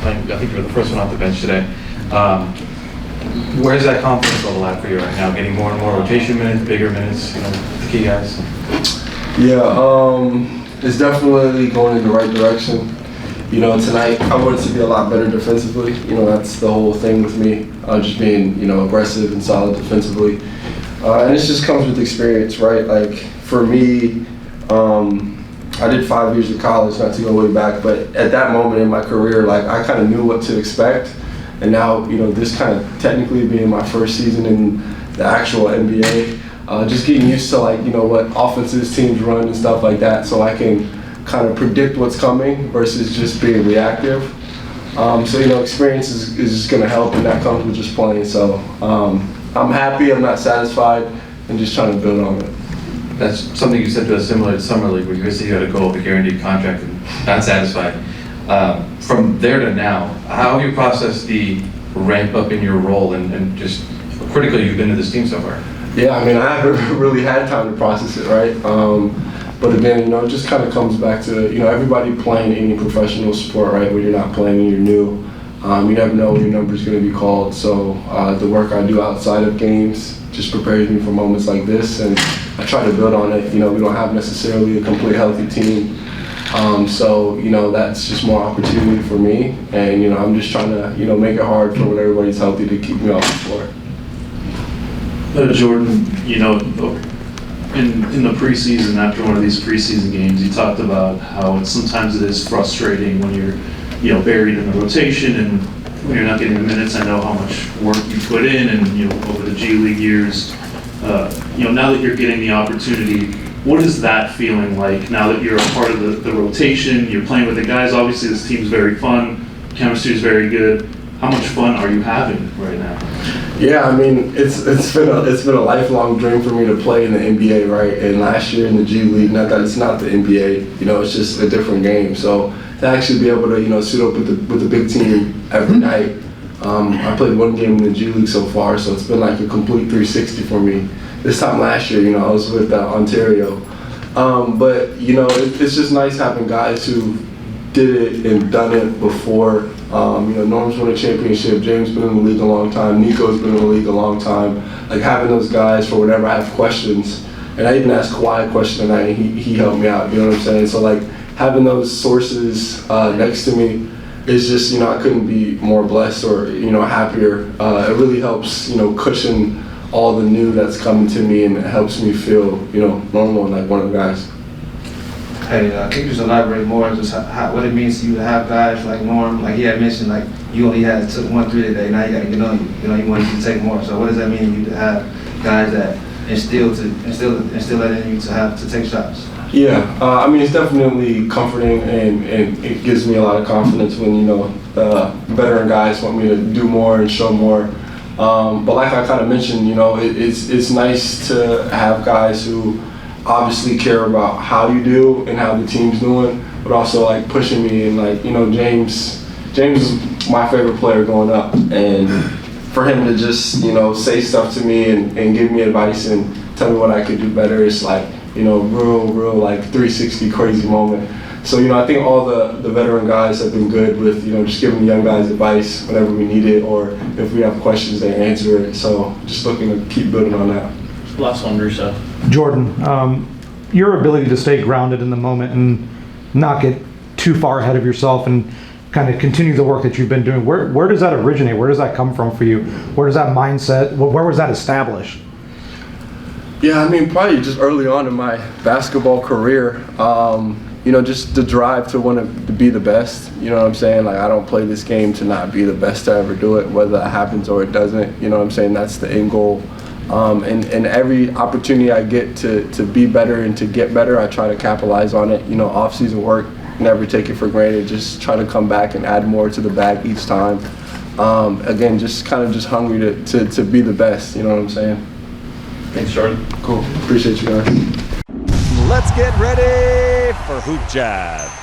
playing, I think you were the first one off the bench today. Where's that confidence level at for you right now? Getting more and more rotation minutes, bigger minutes, the key guys? Yeah, it's definitely going in the right direction. Tonight I wanted to be a lot better defensively. That's the whole thing with me, just being, aggressive and solid defensively. And it just comes with experience, right? Like, for me, I did 5 years of college, not to go way back, but at that moment in my career, like, I kind of knew what to expect. And now, this kind of technically being my first season in the actual NBA, just getting used to, like, what offenses teams run and stuff like that, so I can kind of predict what's coming versus just being reactive. So, experience is just going to help, and that comes with just playing. So I'm happy, I'm not satisfied, and just trying to build on it. That's something you said to us similar to Summer League, where you said you had a goal of a guaranteed contract and not satisfied. From there to now, how have you processed the ramp up in your role and just critically you've been to this team so far? Yeah, I mean, I haven't really had time to process it, right? But again, it just kind of comes back to, everybody playing any professional sport, right? When you're not playing and you're new, you never know when your number's going to be called. So the work I do outside of games just prepares me for moments like this, and I try to build on it. We don't have necessarily a complete healthy team. So, that's just more opportunity for me. And, I'm just trying to, make it hard for when everybody's healthy to keep me off the floor. Jordan, in the preseason, after one of these preseason games, you talked about how sometimes it is frustrating when you're, buried in the rotation and when you're not getting the minutes. I know how much work you put in and, over the G League years. Now that you're getting the opportunity, what is that feeling like now that you're a part of the rotation, you're playing with the guys? Obviously this team's very fun, chemistry is very good. How much fun are you having right now? Yeah, I mean, it's been a lifelong dream for me to play in the NBA, right? And last year in the G League, not that it's not the NBA, it's just a different game. So to actually be able to, suit up with the big team every night. I played one game in the G League so far, so it's been like a complete 360 for me. This time last year, I was with Ontario. But, it's just nice having guys who did it and done it before. Norm's won a championship, James been in the league a long time, Nico's been in the league a long time. Like, having those guys for whenever I have questions, and I even asked Kawhi a question tonight and he helped me out, you know what I'm saying? So, like, having those sources next to me is just, I couldn't be more blessed or, happier. It really helps, cushion all the new that's coming to me, and it helps me feel, normal and like one of the guys. Hey, can you just elaborate more on just what it means to you to have guys like Norm? Like he had mentioned, like you only took 1 3 today. Now you got to get on you. You want you to take more. So what does that mean to you to have guys that instill that in you to take shots? Yeah, I mean, it's definitely comforting, and it gives me a lot of confidence when veteran guys want me to do more and show more. But like I kind of mentioned, it's nice to have guys who obviously care about how you do and how the team's doing, but also like pushing me, and like, James is my favorite player growing up, and for him to just, say stuff to me and give me advice and tell me what I could do better, it's like, real like 360 crazy moment. So, I think all the veteran guys have been good with, just giving the young guys advice whenever we need it, or if we have questions, they answer it. So just looking to keep building on that. Last one, Russo. Jordan, your ability to stay grounded in the moment and not get too far ahead of yourself and kind of continue the work that you've been doing, where does that originate? Where does that come from for you? Where does that mindset, where was that established? Yeah, I mean, probably just early on in my basketball career, just the drive to want to be the best, you know what I'm saying? Like, I don't play this game to not be the best to ever do it, whether that happens or it doesn't, you know what I'm saying? That's the end goal. And every opportunity I get to be better and to get better, I try to capitalize on it. Off-season work, never take it for granted. Just try to come back and add more to the bag each time. Again, just hungry to be the best, you know what I'm saying? Thanks, Jordan. Cool. Appreciate you guys. Let's get ready for Hoop Jab.